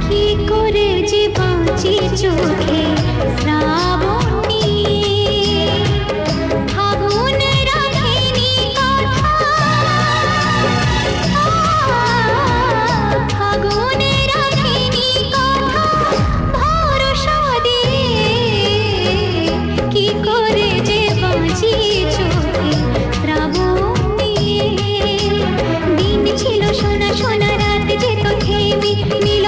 কি করে যে বাঁচি চোখে শ্রাবণ নিয়ে, ফাগুন রাখিনি কথা, ফাগুন রাখিনি কথা ভরসা দিয়ে। কি করে যে বাঁচি চোখে শ্রাবণ নিয়ে, দিন ছিল সোনা সোনা রাত যেত থেমে নীল